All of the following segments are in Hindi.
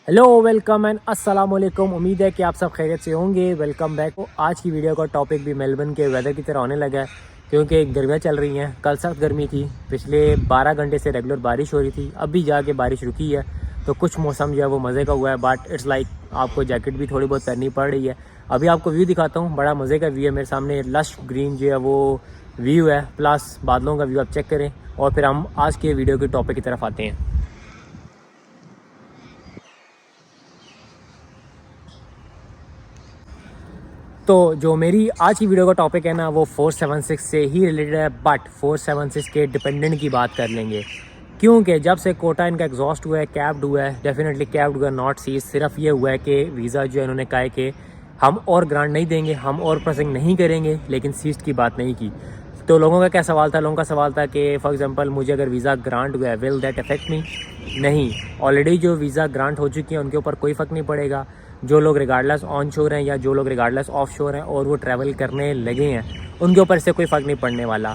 हेलो वेलकम एंड अस्सलाम वालेकुम। उम्मीद है कि आप सब खैरियत से होंगे। Welcome back. आज की वीडियो का टॉपिक भी मेलबर्न के वेदर की तरह होने लगा है, क्योंकि गर्मियाँ चल रही हैं। कल सख्त गर्मी थी, पिछले 12 घंटे से रेगुलर बारिश हो रही थी, अभी जाके बारिश रुकी है। तो कुछ मौसम जो है वो मज़े का हुआ है, बट इट्स लाइक आपको जैकेट भी थोड़ी बहुत पहननी पड़ रही है। अभी आपको व्यू दिखाता हूँ, बड़ा मज़े का व्यू है। मेरे सामने लश ग्रीन जो है वो व्यू है, प्लस बादलों का व्यू आप चेक करें। और फिर हम आज के वीडियो के टॉपिक की तरफ आते हैं। तो जो मेरी आज की वीडियो का टॉपिक है ना, वो 476 से ही रिलेटेड है, बट 476 के डिपेंडेंट की बात कर लेंगे। क्योंकि जब से कोटा इनका एग्जॉस्ट हुआ है, कैप्ड हुआ है, डेफिनेटली कैप्ड हुआ, नॉट सीज। सिर्फ ये हुआ है कि वीज़ा जो है इन्होंने कहा है कि हम और ग्रांट नहीं देंगे, हम और प्रोसेसिंग नहीं करेंगे, लेकिन सीज की बात नहीं की। तो लोगों का क्या सवाल था? लोगों का सवाल था कि फॉर एग्जांपल मुझे अगर वीज़ा ग्रांट हुआ है, विल दैट अफेक्ट मी? नहीं, ऑलरेडी जो वीज़ा ग्रांट हो चुकी है उनके ऊपर कोई फ़र्क नहीं पड़ेगा। जो लोग रिगार्डलेस ऑन शोर हैं या जो लोग रिगार्डलेस ऑफ शोर हैं और वो ट्रैवल करने लगे हैं, उनके ऊपर से कोई फ़र्क नहीं पड़ने वाला।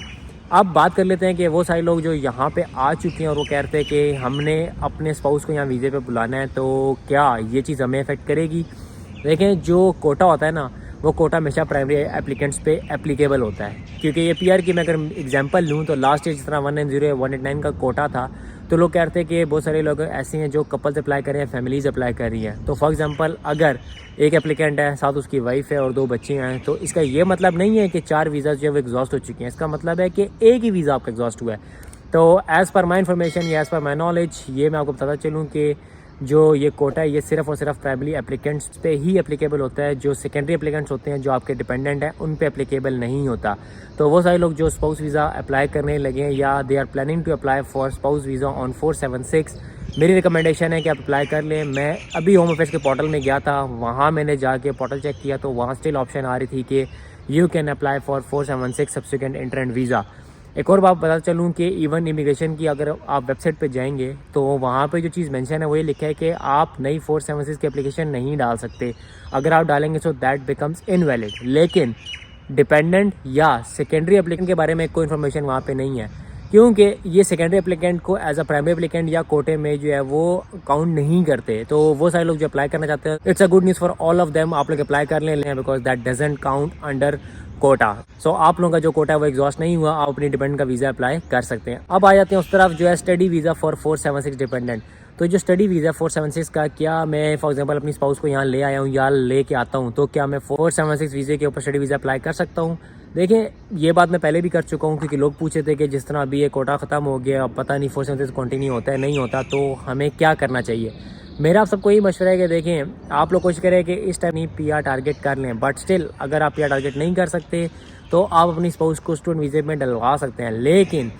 अब बात कर लेते हैं कि वो सारे लोग जो यहाँ पे आ चुके हैं और वो कह रहे थे कि हमने अपने स्पाउस को यहाँ वीज़े पे बुलाना है, तो क्या ये चीज़ हमें अफेक्ट करेगी? देखें, जो कोटा होता है ना, वो कोटा हमेशा प्राइमरी एप्लीकेंट्स पे एप्लीकेबल होता है। क्योंकि ये पीआर की मैं अगर एग्जांपल लूँ तो लास्ट ईयर जिस तरह 190 189 का कोटा था, तो लोग कह रहे थे कि बहुत सारे लोग ऐसे हैं जो कपल्स अप्लाई कर रहे हैं, फैमिलीज अप्लाई कर रही हैं। तो फॉर एग्जांपल अगर एक एप्लीकेंट है, साथ उसकी वाइफ है और 2 बच्चे हैं, तो इसका ये मतलब नहीं है कि 4 वीज़ा जो है वो एग्जॉस्ट हो चुके हैं। इसका मतलब है कि एक ही वीज़ा आपका एग्जॉस्ट हुआ है। तो एज़ पर माई इन्फॉर्मेशन या एज़ पर माई नॉलेज, ये मैं आपको बताता चलूँ कि जो ये कोटा है ये सिर्फ और सिर्फ प्राइमरी एप्लीकेंट्स पे ही एप्लीकेबल होता है। जो सेकेंडरी एप्लीकेंट्स होते हैं, जो आपके डिपेंडेंट हैं, उन पे एप्लीकेबल नहीं होता। तो वो सारे लोग जो स्पाउस वीज़ा अप्लाई करने लगे हैं या they are planning to apply for spouse visa on 476, मेरी रिकमेंडेशन है कि आप अप्लाई कर लें। मैं अभी होम अफेयर्स के पोर्टल में गया था, वहाँ मैंने जाके पोर्टल चेक किया तो वहाँ स्टिल ऑप्शन आ रही थी कि you can apply for 476 subsequent एंट्रेंट visa. एक और बात बता चलूँ कि इवन इमिग्रेशन की अगर आप वेबसाइट पे जाएंगे तो वहाँ पे जो चीज़ मेंशन है वो ये लिखा है कि आप नई 476 की एप्लीकेशन नहीं डाल सकते। अगर आप डालेंगे सो दैट बिकम्स इनवैलिड। लेकिन डिपेंडेंट या सेकेंडरी एप्लीकेंट के बारे में कोई इन्फॉर्मेशन वहाँ पे नहीं है, क्योंकि ये सेकेंडरी एप्लीकेंट को एज अ प्राइमरी एप्लीकेंट या कोटे में जो है वो काउंट नहीं करते। तो वो सारे लोग जो अप्लाई करना चाहते हैं, it's a good news for all of them. आप लोग अप्लाई कर लें because that doesn't count under quota. So आप लोगों का जो कोटा है वो एग्जॉस्ट नहीं हुआ, आप अपनी डिपेंडेंट का वीज़ा अप्लाई कर सकते हैं। अब आ जाते हैं उस तरफ जो है स्टडी वीज़ा फॉर 476 डिपेंडेंट। तो जो स्टडी वीज़ा 476 का, क्या मैं फॉर एग्जांपल अपनी स्पाउस को यहाँ ले आया हूँ या लेके आता हूँ, तो क्या मैं 476 वीज़े के ऊपर स्टडी वीज़ा अप्लाई कर सकता हूँ? देखें, ये बात मैं पहले भी कर चुका हूँ, क्योंकि लोग पूछे थे कि जिस तरह अभी ये कोटा ख़त्म हो गया, अब पता नहीं 476 कंटिन्यू होता है नहीं होता, तो हमें क्या करना चाहिए? मेरा आप सबको यही मशवरा है कि देखें, आप लोग कोशिश करें कि इस टाइम नहीं पीआर टारगेट कर लें, बट स्टिल अगर आप पीआर टारगेट नहीं कर सकते तो आप अपनी स्पाउस को स्टूडेंट वीज़े में डलवा सकते हैं। लेकिन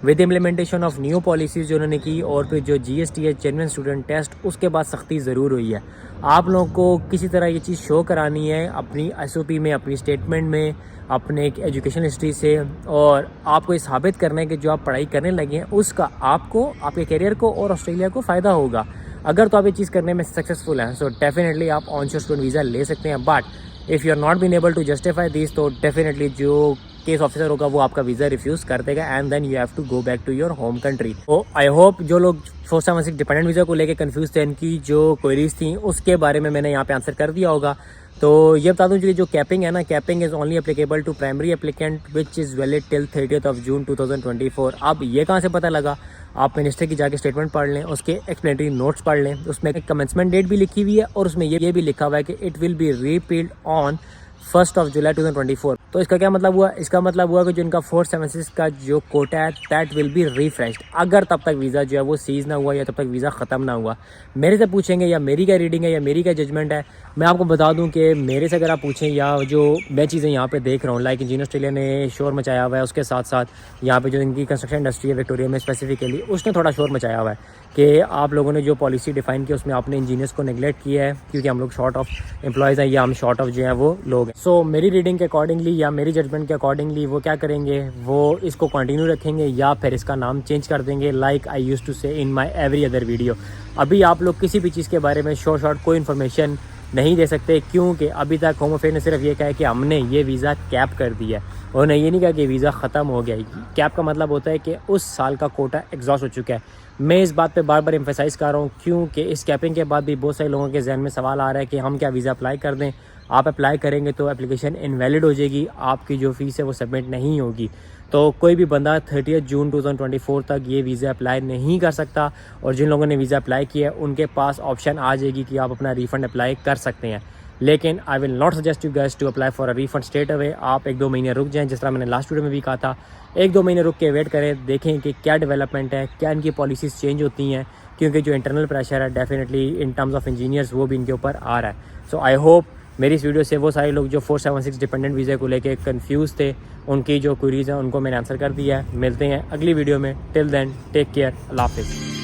with implementation of new policies जो उन्होंने की और फिर जो जीएसटी है, जेन्युइन स्टूडेंट टेस्ट, उसके बाद सख्ती ज़रूर हुई है। आप लोगों को किसी तरह ये चीज़ शो करानी है अपनी एसओपी में, अपनी स्टेटमेंट में, अपने एक एजुकेशन हिस्ट्री से, और आपको ये साबित करना है कि जो आप पढ़ाई करने लगे हैं उसका आपको, आपके करियर को और ऑस्ट्रेलिया को फ़ायदा होगा। अगर तो आप ये चीज़ करने में सक्सेसफुल हैं, सो डेफिनेटली आप ऑन शोर स्टूडेंट वीज़ा ले सकते हैं। But if you are not been able to justify this, तो डेफिनेटली जो केस ऑफिसर होगा वो आपका वीज़ा रिफ्यूज़ कर देगा and then you have to go back to your home country. तो आई होप जो लोग 476 डिपेंडेंट वीज़ा को लेकर कंफ्यूज थे, इनकी जो क्वेरीज थी उसके बारे में मैंने यहाँ पे आंसर कर दिया होगा। तो ये बता दूँ, जो कैपिंग है ना, capping is only applicable to primary applicant which is valid till 30th of June 2024। अब ये कहाँ से पता लगा? आप मिनिस्टर की जाके स्टेटमेंट पढ़ लें, उसके एक्सप्लेनेटरी नोट्स पढ़ लें, उसमें एक कमेंसमेंट डेट भी लिखी हुई है और उसमें ये भी लिखा हुआ है कि it will be repealed on 1 July 2024। तो इसका क्या मतलब हुआ? इसका मतलब हुआ कि जो इनका 476 का जो कोटा है दैट विल बी रिफ्रेश्ड, अगर तब तक वीज़ा जो है वो सीज ना हुआ या तब तक वीज़ा ख़त्म ना हुआ। मेरे से पूछेंगे या मेरी क्या रीडिंग है या मेरी क्या जजमेंट है, मैं आपको बता दूं कि मेरे से अगर आप पूछें या जो मैं चीज़ें यहाँ पे देख रहा हूँ, लाइक इंजीनियर ऑस्ट्रेलिया ने शोर मचाया हुआ है, उसके साथ साथ यहाँ पे जो इनकी कंस्ट्रक्शन इंडस्ट्री है विक्टोरिया में स्पेसिफिकली, उसने थोड़ा शोर मचाया हुआ है कि आप लोगों ने जो पॉलिसी डिफाइन की उसमें आपने इंजीनियर्स को नेगलेक्ट किया है, क्योंकि हम लोग शॉर्ट ऑफ एम्प्लॉयज़ हैं या हम शॉर्ट ऑफ जो है वो लोग हैं। सो मेरी रीडिंग के अकॉर्डिंगली या मेरी जजमेंट के अकॉर्डिंगली वो क्या करेंगे, वो इसको कंटिन्यू रखेंगे या फिर इसका नाम चेंज कर देंगे, लाइक आई यूज्ड टू से in my every other video. अभी आप लोग किसी भी चीज़ के बारे में शॉर्ट कोई इन्फॉर्मेशन नहीं दे सकते, क्योंकि अभी तक होम अफेयर ने सिर्फ ये कहा है कि हमने ये वीज़ा कैप कर दिया है, उन्होंने ये नहीं कहा कि वीज़ा ख़त्म हो गया है। कैप का मतलब होता है कि उस साल का कोटा एग्जॉस्ट हो चुका है। मैं इस बात पे बार बार एम्फेसाइज़ कर रहा हूँ, क्योंकि इस कैपिंग के बाद भी बहुत सारे लोगों के जहन में सवाल आ रहा है कि हम क्या वीज़ा अप्लाई कर दें। आप अप्लाई करेंगे तो एप्लीकेशन इनवैलिड हो जाएगी, आपकी जो फ़ीस है वो सबमिट नहीं होगी। तो कोई भी बंदा 30 जून 2024 तक ये वीज़ा अप्लाई नहीं कर सकता, और जिन लोगों ने वीज़ा अप्लाई किया है उनके पास ऑप्शन आ जाएगी कि आप अपना रिफ़ंड अप्लाई कर सकते हैं। लेकिन I will not suggest you guys to apply for a refund straight away. आप 1-2 महीने रुक जाएं, जिस तरह मैंने लास्ट वीडियो में भी कहा था। 1-2 महीने रुक के वेट करें, देखें कि क्या डेवलपमेंट है, क्या इनकी पॉलिसीज़ चेंज होती हैं, क्योंकि जो इंटरनल प्रेशर है definitely in terms of engineers वो भी इनके ऊपर आ रहा है। सो आई होप मेरी इस वीडियो से वो सारे लोग जो 476 डिपेंडेंट वीज़े को लेके कंफ्यूज थे, उनकी जो क्वेरीज़ हैं उनको मैंने आंसर कर दिया है। मिलते हैं अगली वीडियो में। टिल देन टेक केयर, अल्लाह हाफिज़।